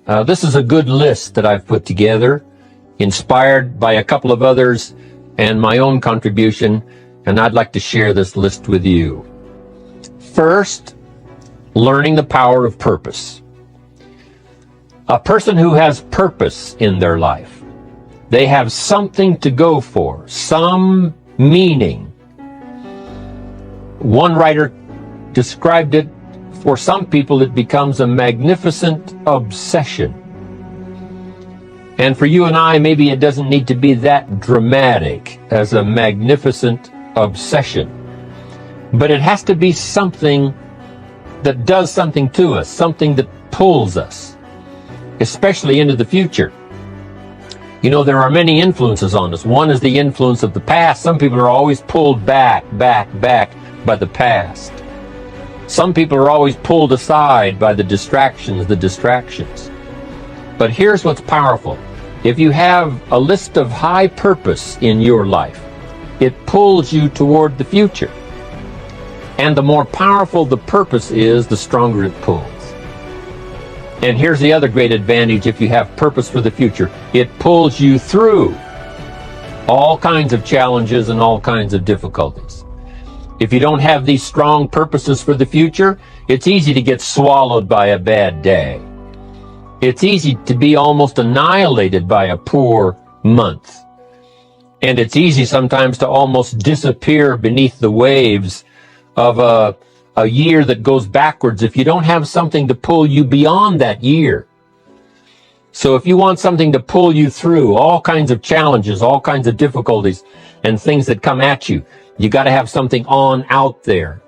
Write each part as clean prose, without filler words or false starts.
This is a good list that I've put together, inspired by a couple of others and my own contribution, and I'd like to share this list with you. First, learning the power of purpose. A person who has purpose in their life, they have something to go for, some meaning. One writer described it, for some people it becomes a magnificent obsession. And for you and I, maybe it doesn't need to be that dramatic as a magnificent obsession. But it has to be something that does something to us, something that pulls us, especially into the future. You know, there are many influences on us. One is the influence of the past. Some people are always pulled back by the past. Some people are always pulled aside by the distractions. But here's what's powerful. If you have a list of high purpose in your life, it pulls you toward the future. And the more powerful the purpose is, the stronger it pulls. And here's the other great advantage if you have purpose for the future. It pulls you through all kinds of challenges and all kinds of difficulties. If you don't have these strong purposes for the future, it's easy to get swallowed by a bad day. It's easy to be almost annihilated by a poor month. And it's easy sometimes to almost disappear beneath the waves of a year that goes backwards if you don't have something to pull you beyond that year. So if you want something to pull you through all kinds of challenges, all kinds of difficulties, and things that come at you, you got to have something on out there,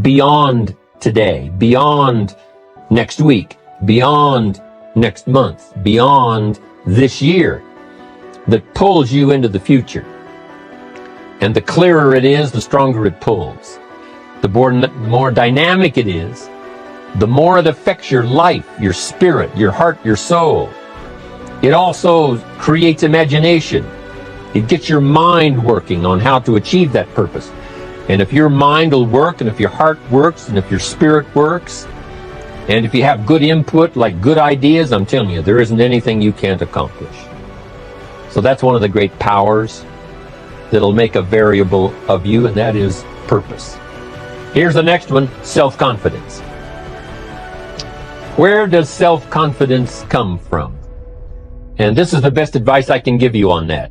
beyond today, beyond next week, beyond next month, beyond this year, that pulls you into the future. And the clearer it is, the stronger it pulls. The more dynamic it is, the more it affects your life, your spirit, your heart, your soul. It also creates imagination. It gets your mind working on how to achieve that purpose. And if your mind will work, and if your heart works, and if your spirit works, and if you have good input, like good ideas, I'm telling you, there isn't anything you can't accomplish. So that's one of the great powers that'll make a variable of you, and that is purpose. Here's the next one, self-confidence. Where does self-confidence come from? And this is the best advice I can give you on that.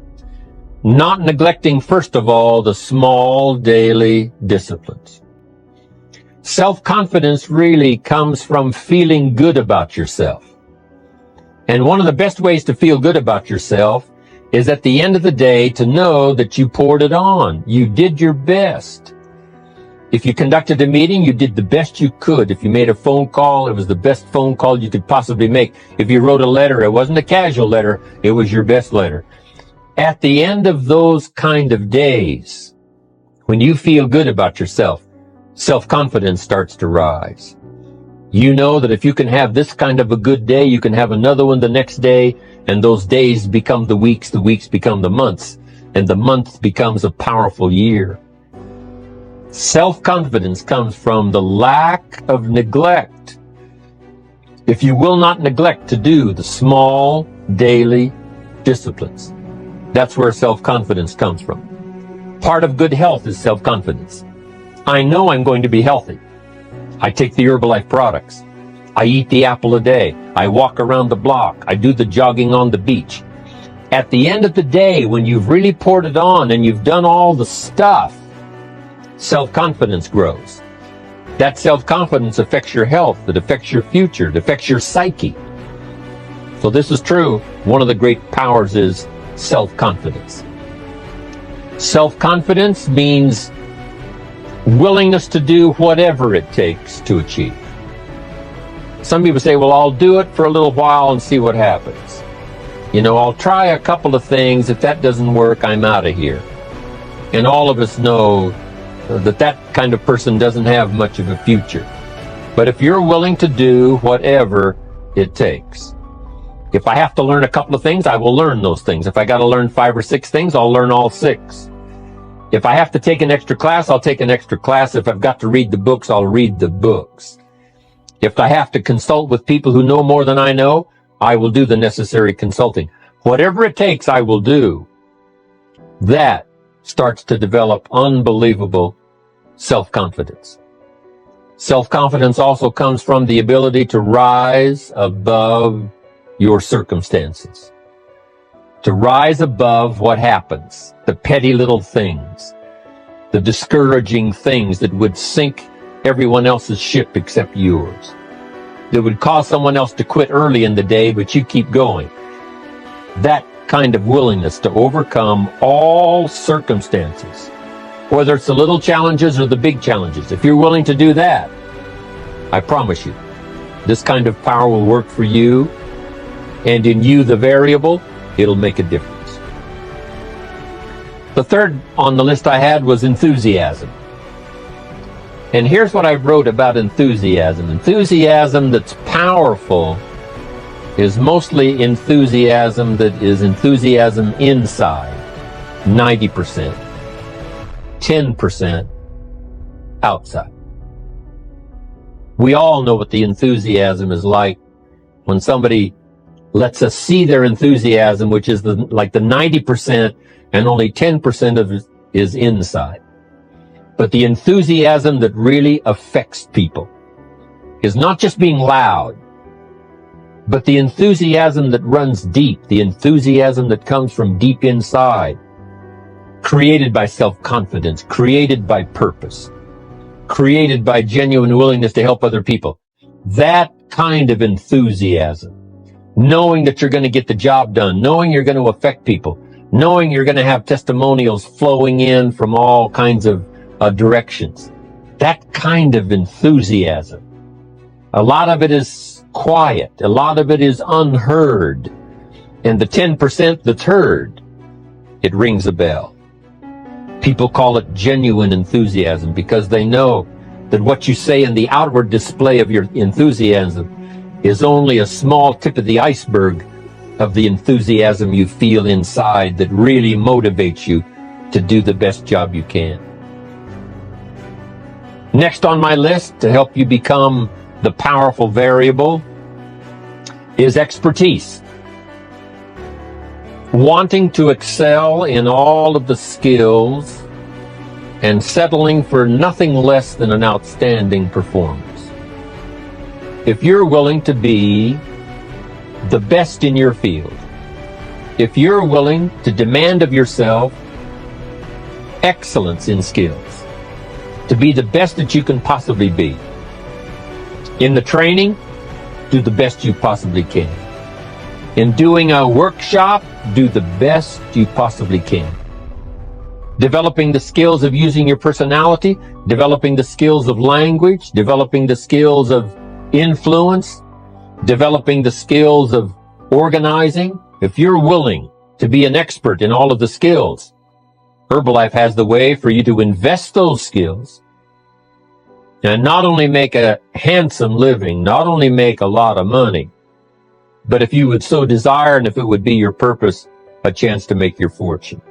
Not neglecting, first of all, the small daily disciplines. Self-confidence really comes from feeling good about yourself. And one of the best ways to feel good about yourself is at the end of the day to know that you poured it on. You did your best. If you conducted a meeting, you did the best you could. If you made a phone call, it was the best phone call you could possibly make. If you wrote a letter, it wasn't a casual letter, it was your best letter. At the end of those kind of days, when you feel good about yourself, self-confidence starts to rise. You know that if you can have this kind of a good day, you can have another one the next day, and those days become the weeks become the months, and the month becomes a powerful year. Self-confidence comes from the lack of neglect. If you will not neglect to do the small daily disciplines, that's where self-confidence comes from. Part of good health is self-confidence. I know I'm going to be healthy. I take the Herbalife products. I eat the apple a day. I walk around the block. I do the jogging on the beach. At the end of the day, when you've really poured it on and you've done all the stuff, self-confidence grows. That self-confidence affects your health. It affects your future. It affects your psyche. So this is true. One of the great powers is self-confidence. Self-confidence means willingness to do whatever it takes to achieve. Some people say, well, I'll do it for a little while and see what happens. You know, I'll try a couple of things. If that doesn't work, I'm out of here. And all of us know that that kind of person doesn't have much of a future. But if you're willing to do whatever it takes, if I have to learn a couple of things, I will learn those things. If I got to learn 5 or 6 things, I'll learn all 6. If I have to take an extra class, I'll take an extra class. If I've got to read the books, I'll read the books. If I have to consult with people who know more than I know, I will do the necessary consulting. Whatever it takes, I will do. That starts to develop unbelievable self-confidence. Self-confidence also comes from the ability to rise above your circumstances, to rise above what happens, the petty little things, the discouraging things that would sink everyone else's ship except yours, that would cause someone else to quit early in the day, but you keep going. That kind of willingness to overcome all circumstances, whether it's the little challenges or the big challenges. If you're willing to do that, I promise you, this kind of power will work for you, and in you, the variable, it'll make a difference. The third on the list I had was enthusiasm. And here's what I wrote about enthusiasm. Enthusiasm that's powerful is mostly enthusiasm that is enthusiasm inside, 90%, 10% outside. We all know what the enthusiasm is like when somebody lets us see their enthusiasm, which is like the 90%, and only 10% of it is inside. But the enthusiasm that really affects people is not just being loud, but the enthusiasm that runs deep, the enthusiasm that comes from deep inside, created by self-confidence, created by purpose, created by genuine willingness to help other people. That kind of enthusiasm, knowing that you're going to get the job done, knowing you're going to affect people, knowing you're going to have testimonials flowing in from all kinds of directions. That kind of enthusiasm. A lot of it is quiet. A lot of it is unheard. And the 10% that's heard, it rings a bell. People call it genuine enthusiasm because they know that what you say in the outward display of your enthusiasm is only a small tip of the iceberg of the enthusiasm you feel inside that really motivates you to do the best job you can. Next on my list to help you become the powerful variable is expertise. Wanting to excel in all of the skills and settling for nothing less than an outstanding performance. If you're willing to be the best in your field, if you're willing to demand of yourself excellence in skills, to be the best that you can possibly be, in the training, do the best you possibly can. In doing a workshop, do the best you possibly can. Developing the skills of using your personality, developing the skills of language, developing the skills of influence, developing the skills of organizing. If you're willing to be an expert in all of the skills, Herbalife has the way for you to invest those skills and not only make a handsome living, not only make a lot of money, but if you would so desire and if it would be your purpose, a chance to make your fortune.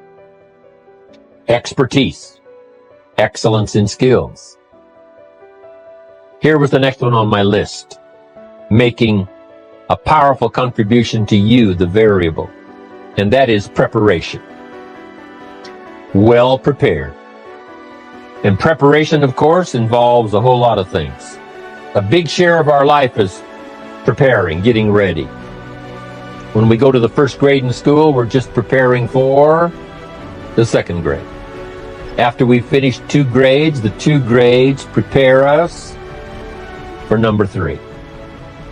Expertise, excellence in skills. Here was the next one on my list, making a powerful contribution to you, the variable, and that is preparation. Well prepared. And preparation, of course, involves a whole lot of things. A big share of our life is preparing, getting ready. When we go to the first grade in school, we're just preparing for the second grade. After we finish 2 grades, the 2 grades prepare us for number 3.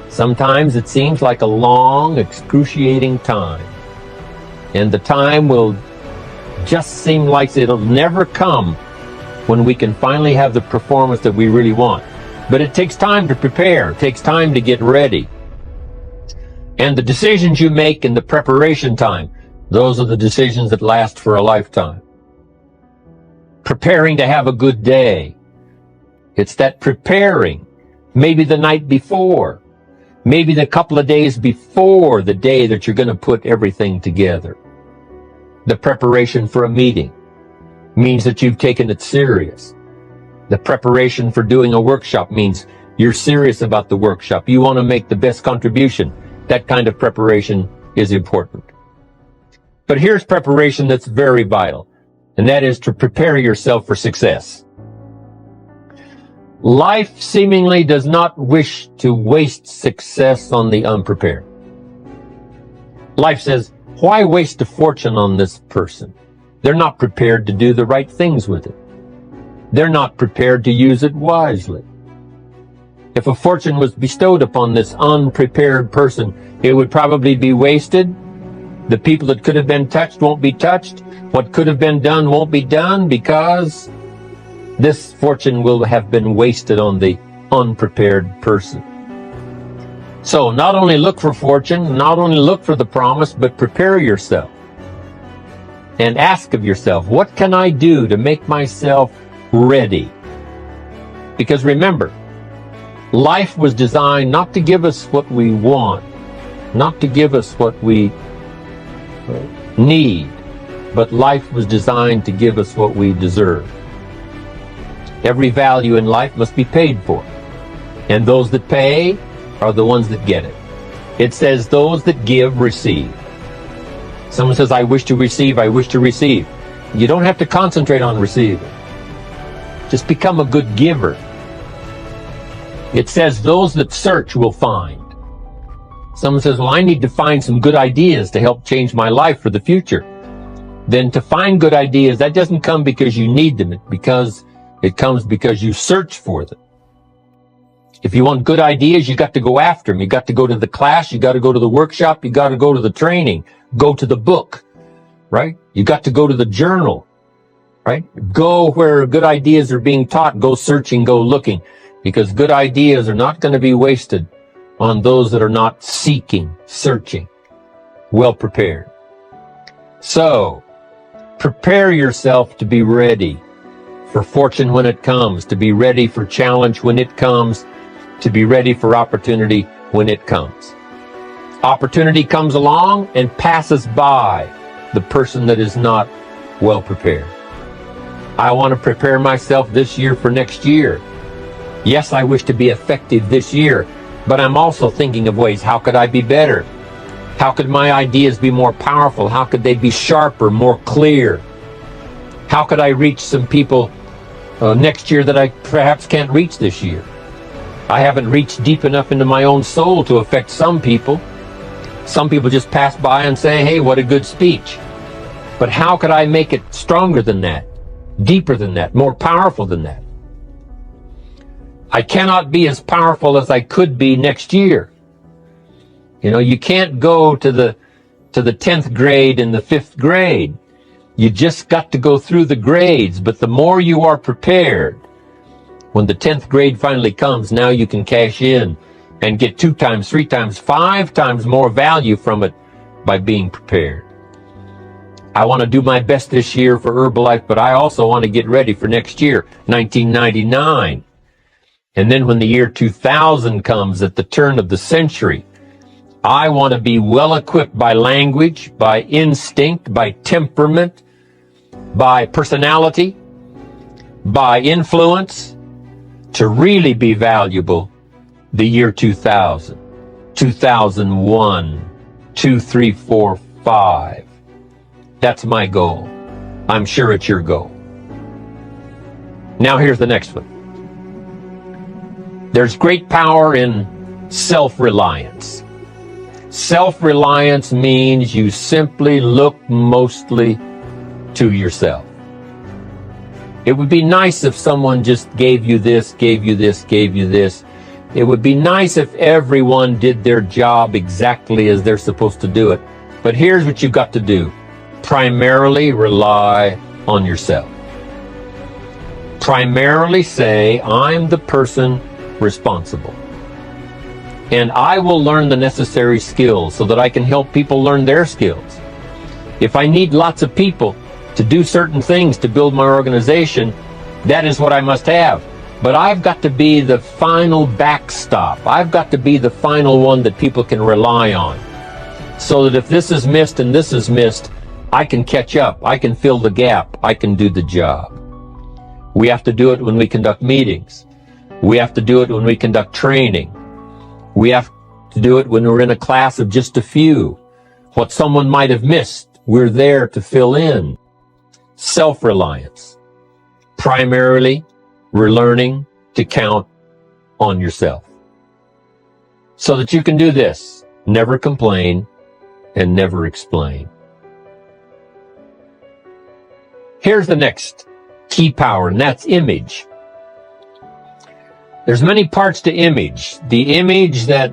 Sometimes it seems like a long, excruciating time. And the time will just seem like it'll never come when we can finally have the performance that we really want. But it takes time to prepare. It takes time to get ready. And the decisions you make in the preparation time, those are the decisions that last for a lifetime. Preparing to have a good day. It's that preparing, maybe the night before, maybe the couple of days before the day that you're going to put everything together. The preparation for a meeting means that you've taken it serious. The preparation for doing a workshop means you're serious about the workshop. You want to make the best contribution. that kind of preparation is important. But here's preparation that's very vital, and that is to prepare yourself for success. Life seemingly does not wish to waste success on the unprepared. Life says, why waste a fortune on this person? They're not prepared to do the right things with it. They're not prepared to use it wisely. If a fortune was bestowed upon this unprepared person, it would probably be wasted. The people that could have been touched won't be touched. What could have been done won't be done, because this fortune will have been wasted on the unprepared person. So not only look for fortune, not only look for the promise, but prepare yourself. And ask of yourself, what can I do to make myself ready? Because remember, life was designed not to give us what we want, not to give us what we need, but life was designed to give us what we deserve. Every value in life must be paid for, and those that pay are the ones that get it. It says those that give receive. Someone says, I wish to receive, I wish to receive. You don't have to concentrate on receiving. Just become a good giver. It says those that search will find. Someone says, well, I need to find some good ideas to help change my life for the future. Then to find good ideas, that doesn't come because you need them. It comes because you search for them. If you want good ideas, you got to go after them. You got to go to the class. You got to go to the workshop. You got to go to the training. Go to the book, right? You got to go to the journal, right? Go where good ideas are being taught. Go searching, go looking, because good ideas are not going to be wasted on those that are not seeking, searching, well prepared. So, prepare yourself to be ready for fortune when it comes, to be ready for challenge when it comes, to be ready for opportunity when it comes. Opportunity comes along and passes by the person that is not well prepared. I want to prepare myself this year for next year. Yes, I wish to be effective this year, but I'm also thinking of ways, how could I be better? How could my ideas be more powerful? How could they be sharper, more clear? How could I reach some people next year that I perhaps can't reach this year? I haven't reached deep enough into my own soul to affect some people. Some people just pass by and say, hey, what a good speech. But how could I make it stronger than that, deeper than that, more powerful than that? I cannot be as powerful as I could be next year. You know, you can't go to the 10th grade in the 5th grade. You just got to go through the grades, but the more you are prepared, when the 10th grade finally comes, now you can cash in and get 2 times, 3 times, 5 times more value from it by being prepared. I want to do my best this year for Herbalife, but I also want to get ready for next year, 1999. And then when the year 2000 comes, at the turn of the century, I want to be well equipped by language, by instinct, by temperament, by personality, by influence, to really be valuable the year 2000, 2001, 2, 3, 4, 5. That's my goal. I'm sure it's your goal. Now here's the next one. There's great power in self-reliance. Self-reliance means you simply look mostly to yourself. It would be nice if someone just gave you this, gave you this, gave you this. It would be nice if everyone did their job exactly as they're supposed to do it. But here's what you've got to do. Primarily rely on yourself. Primarily say, I'm the person responsible. And I will learn the necessary skills so that I can help people learn their skills. If I need lots of people to do certain things to build my organization, that is what I must have. But I've got to be the final backstop. I've got to be the final one that people can rely on. So that if this is missed and this is missed, I can catch up. I can fill the gap. I can do the job. We have to do it when we conduct meetings. We have to do it when we conduct training. We have to do it when we're in a class of just a few. What someone might have missed, we're there to fill in. Self-reliance. Primarily, we're learning to count on yourself. So that you can do this, never complain and never explain. Here's the next key power, and that's image. There's many parts to image. The image that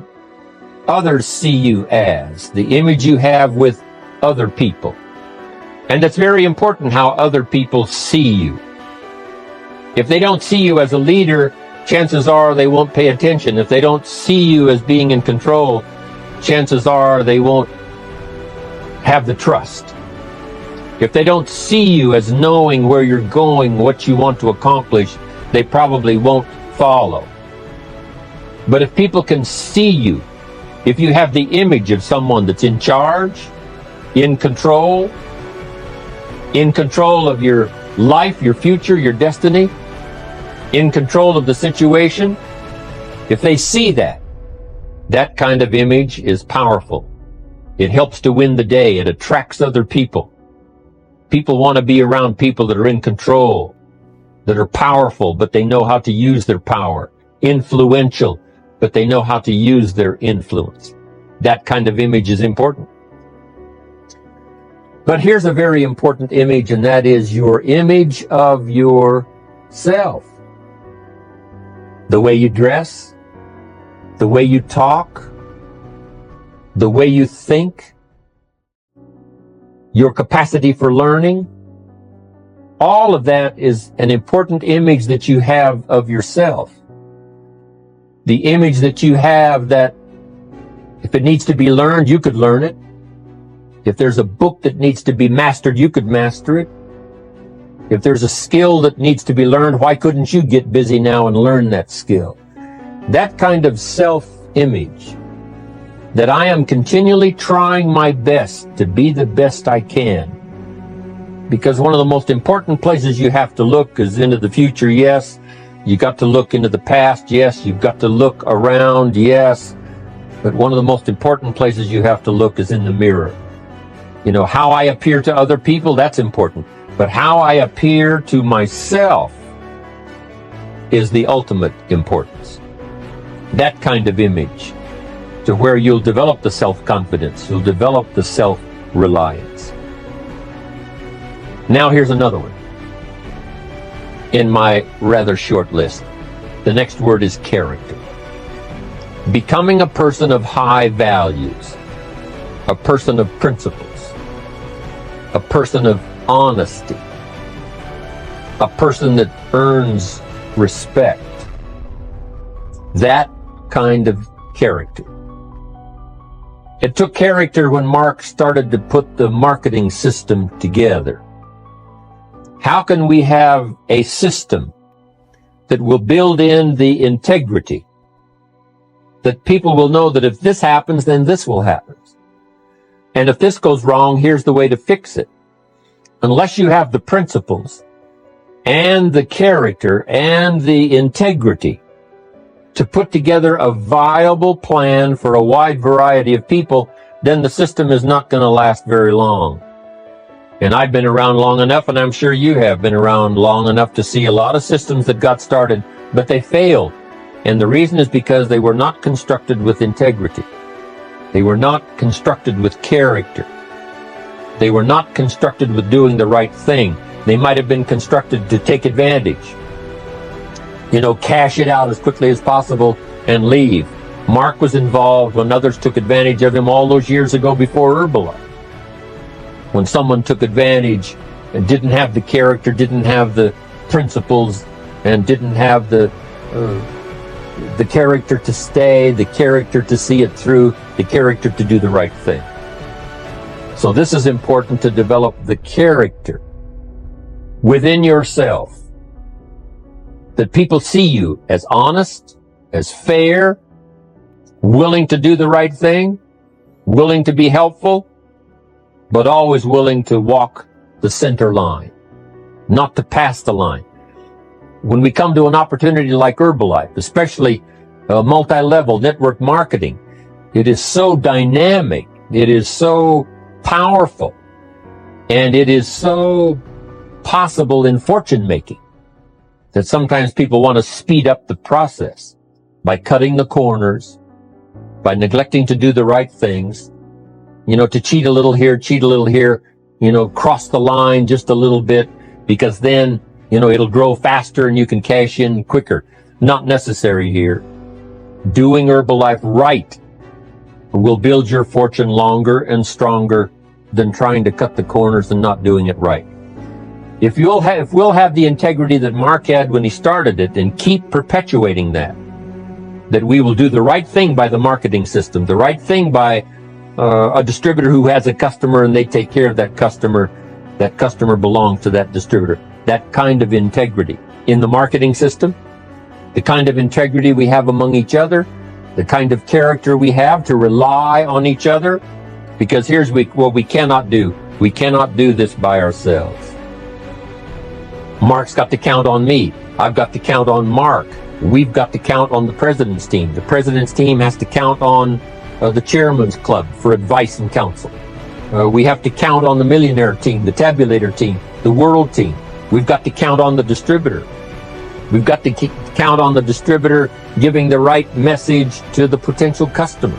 others see you as, the image you have with other people. And it's very important how other people see you. If they don't see you as a leader, chances are they won't pay attention. If they don't see you as being in control, chances are they won't have the trust. If they don't see you as knowing where you're going, what you want to accomplish, they probably won't follow. But if people can see you, if you have the image of someone that's in charge, in control of your life, your future, your destiny, in control of the situation, if they see that, that kind of image is powerful. It helps to win the day. It attracts other people. People want to be around people that are in control, that are powerful, but they know how to use their power. Influential, but they know how to use their influence. That kind of image is important. But here's a very important image, and that is your image of yourself. The way you dress, the way you talk, the way you think, your capacity for learning, all of that is an important image that you have of yourself. The image that you have that if it needs to be learned, you could learn it. If there's a book that needs to be mastered, you could master it. If there's a skill that needs to be learned, why couldn't you get busy now and learn that skill? That kind of self-image, that I am continually trying my best to be the best I can. Because one of the most important places you have to look is into the future, yes. You got to look into the past, yes. You've got to look around, yes. But one of the most important places you have to look is in the mirror. You know, how I appear to other people, that's important. But how I appear to myself is the ultimate importance. That kind of image, to where you'll develop the self-confidence, you'll develop the self-reliance. Now here's another one in my rather short list. The next word is character. Becoming a person of high values, a person of principles, a person of honesty, a person that earns respect. That kind of character. It took character when Mark started to put the marketing system together. How can we have a system that will build in the integrity, that people will know that if this happens, then this will happen. And if this goes wrong, here's the way to fix it. Unless you have the principles and the character and the integrity to put together a viable plan for a wide variety of people, then the system is not going to last very long. And I've been around long enough, and I'm sure you have been around long enough to see a lot of systems that got started, but they failed. And the reason is because they were not constructed with integrity. They were not constructed with character. They were not constructed with doing the right thing. They might have been constructed to take advantage. You know, cash it out as quickly as possible and leave. Mark was involved when others took advantage of him all those years ago before Herbalife. When someone took advantage and didn't have the character, didn't have the principles, and didn't have the character to stay, the character to see it through, the character to do the right thing. So this is important, to develop the character within yourself, that people see you as honest, as fair, willing to do the right thing, willing to be helpful, but always willing to walk the center line, not to pass the line. When we come to an opportunity like Herbalife, especially multi-level network marketing, It is so dynamic. It is so powerful. And it is so possible in fortune making that sometimes people want to speed up the process by cutting the corners, by neglecting to do the right things, to cheat a little here, cross the line just a little bit, because then, it'll grow faster and you can cash in quicker. Not necessary here. Doing Herbalife right will build your fortune longer and stronger than trying to cut the corners and not doing it right. If we'll have the integrity that Mark had when he started it and keep perpetuating that we will do the right thing by the marketing system, the right thing by a distributor who has a customer and they take care of that customer belongs to that distributor. That kind of integrity in the marketing system, the kind of integrity we have among each other, the kind of character we have to rely on each other, because here's what we cannot do. We cannot do this by ourselves. Mark's got to count on me. I've got to count on Mark. We've got to count on the president's team. The president's team has to count on the chairman's club for advice and counsel. We have to count on the millionaire team, the tabulator team, the world team. We've got to count on the distributor. We've got to count on the distributor giving the right message to the potential customer.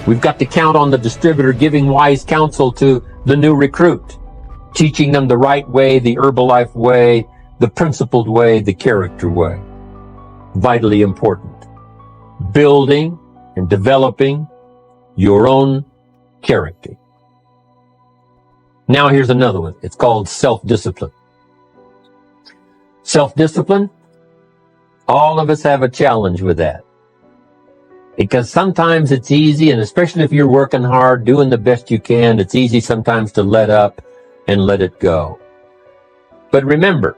We've got to count on the distributor giving wise counsel to the new recruit, teaching them the right way, the Herbalife way, the principled way, the character way. Vitally important. Building and developing your own character. Now here's another one. It's called self-discipline. Self-discipline, all of us have a challenge with that. Because sometimes it's easy, and especially if you're working hard, doing the best you can, it's easy sometimes to let up and let it go. But remember,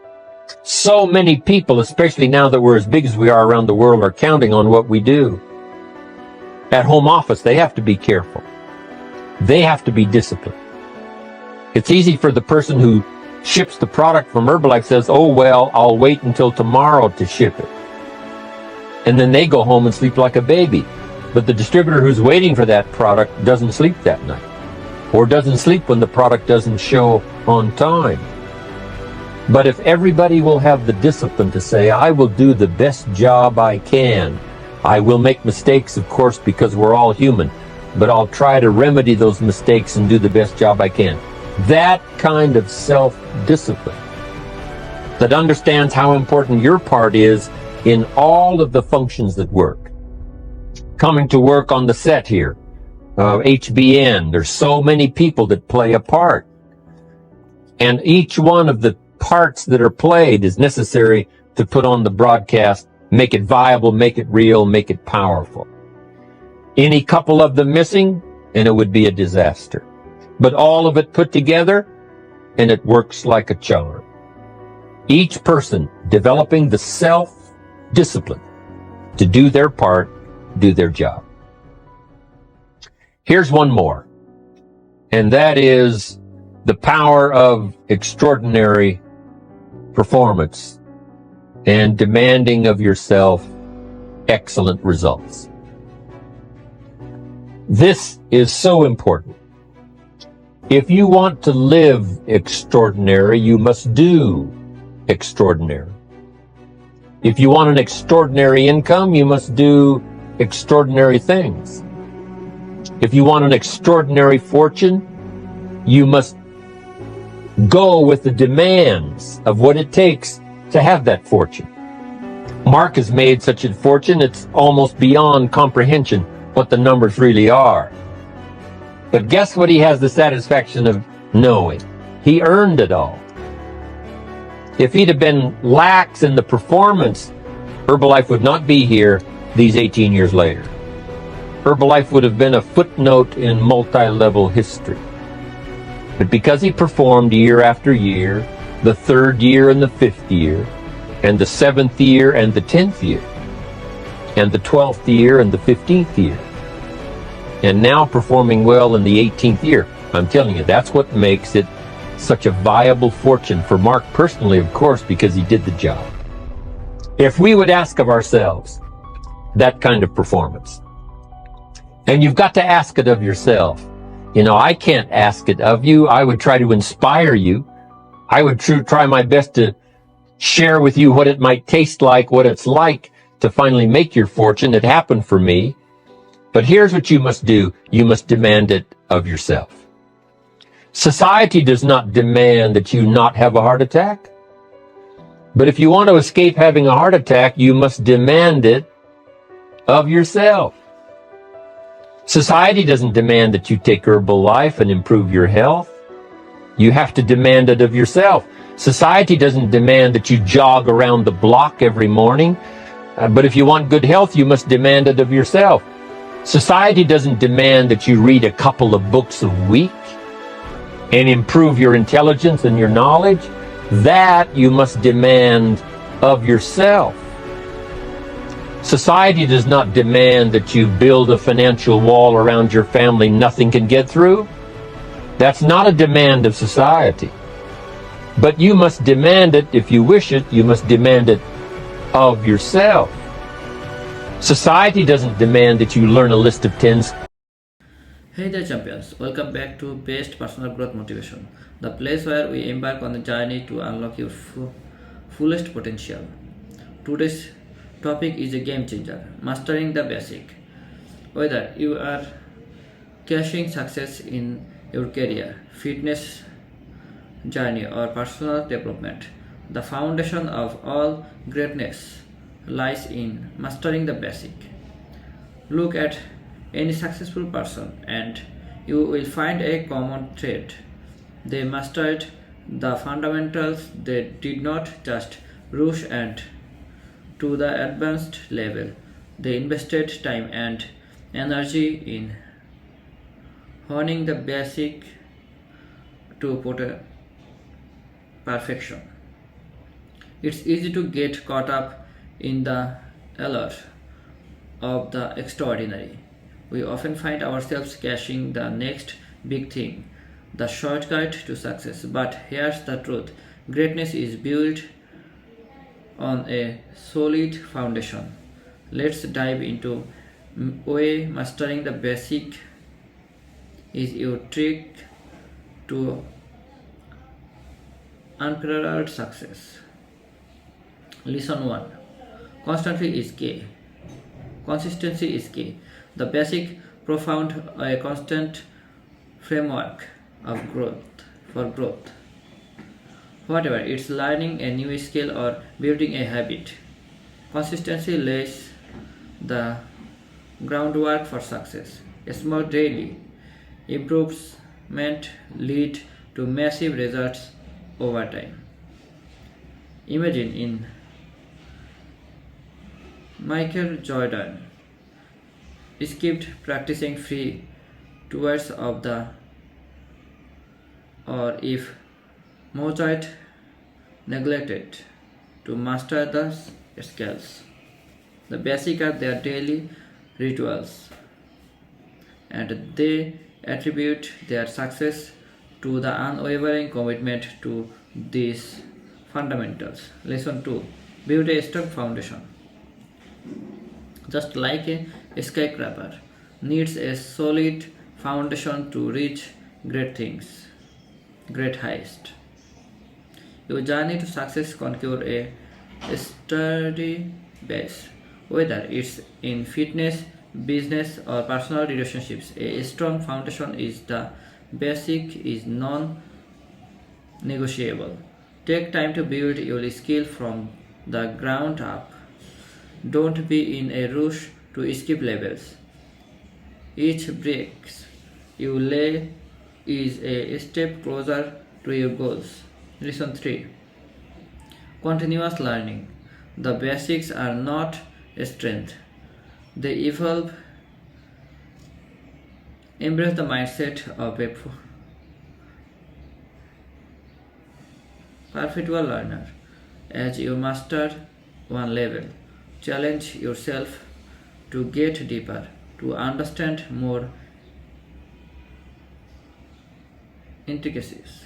so many people, especially now that we're as big as we are around the world, are counting on what we do. At home office, they have to be careful. They have to be disciplined. It's easy for the person who ships the product from Herbalife says, oh, well, I'll wait until tomorrow to ship it. And then they go home and sleep like a baby. But the distributor who's waiting for that product doesn't sleep that night, or doesn't sleep when the product doesn't show on time. But if everybody will have the discipline to say, I will do the best job I can. I will make mistakes, of course, because we're all human, but I'll try to remedy those mistakes and do the best job I can. That kind of self-discipline that understands how important your part is in all of the functions that work. Coming to work on the set here, HBN, there's so many people that play a part. And each one of the parts that are played is necessary to put on the broadcast, make it viable, make it real, make it powerful. Any couple of them missing, and it would be a disaster. But all of it put together, and it works like a charm. Each person developing the self-discipline to do their part, do their job. Here's one more, and that is the power of extraordinary performance and demanding of yourself excellent results. This is so important. If you want to live extraordinary, you must do extraordinary. If you want an extraordinary income, you must do extraordinary things. If you want an extraordinary fortune, you must go with the demands of what it takes to have that fortune. Mark has made such a fortune, it's almost beyond comprehension what the numbers really are. But guess what he has the satisfaction of knowing? He earned it all. If he'd have been lax in the performance, Herbalife would not be here these 18 years later. Herbalife would have been a footnote in multi-level history. But because he performed year after year, the third year and the fifth year, and the seventh year and the 10th year, and the 12th year and the 15th year, and now performing well in the 18th year, I'm telling you, that's what makes it such a viable fortune for Mark personally, of course, because he did the job. If we would ask of ourselves that kind of performance, And you've got to ask it of yourself. You know, I can't ask it of you. I would try to inspire you. I would try my best to share with you what it might taste like, what it's like to finally make your fortune. It happened for me. But here's what you must do. You must demand it of yourself. Society does not demand that you not have a heart attack. But if you want to escape having a heart attack, you must demand it of yourself. Society doesn't demand that you take Herbalife and improve your health. You have to demand it of yourself. Society doesn't demand that you jog around the block every morning. But if you want good health, you must demand it of yourself. Society doesn't demand that you read a couple of books a week and improve your intelligence and your knowledge. That you must demand of yourself. Society does not demand that you build a financial wall around your family nothing can get through. That's not a demand of society. But you must demand it. If you wish it, you must demand it of yourself. Society doesn't demand that you learn a list of 10. Hey there champions, welcome back to Best Personal Growth Motivation, the place where we embark on the journey to unlock your fullest potential. Today's topic is a game changer, mastering the basic. Whether you are cashing success in your career, fitness journey or personal development, the foundation of all greatness lies in mastering the basic. Look at any successful person and you will find a common thread. They mastered the fundamentals. They did not just rush and to the advanced level. They invested time and energy in honing the basic to perfection. It's easy to get caught up in the allure of the extraordinary. We often find ourselves cashing the next big thing, the shortcut to success. But here's the truth: greatness is built on a solid foundation. Let's dive into why mastering the basic is your trick to unparalleled success. Lesson 1: Constantly is key. Consistency is key. The basic, profound, a constant framework of growth. Whatever it's learning a new skill or building a habit, consistency lays the groundwork for success. A small daily improvement lead to massive results over time. Imagine in Michael Jordan skipped practicing free tours of the, or if Mozart neglected to master the skills. The basic are their daily rituals, and they attribute their success to the unwavering commitment to these fundamentals. Lesson 2: Build a strong foundation. Just like a skyscraper needs a solid foundation to reach great things, great heights. Your journey to success conquer a sturdy base. Whether it's in fitness, business, or personal relationships, a strong foundation is the basic, is non-negotiable. Take time to build your skill from the ground up. Don't be in a rush to skip levels. Each brick you lay is a step closer to your goals. Lesson 3: Continuous learning. The basics are not a strength, they evolve. Embrace the mindset of a perpetual learner. As you master one level, challenge yourself to get deeper, to understand more intricacies.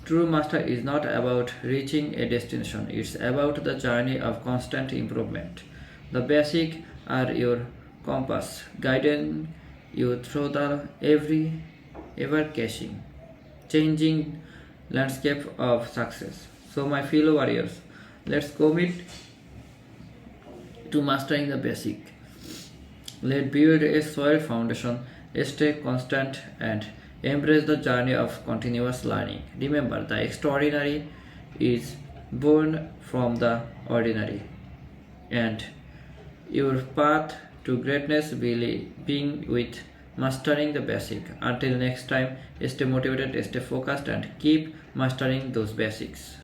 True master is not about reaching a destination, it's about the journey of constant improvement. The basic are your compass, guiding you through the ever changing landscape of success. So, my fellow warriors, let's commit to mastering the basic. Let's build a solid foundation, stay constant, and embrace the journey of continuous learning. Remember, the extraordinary is born from the ordinary, and your path to greatness will being with mastering the basic. Until next time, stay motivated, stay focused, and keep mastering those basics.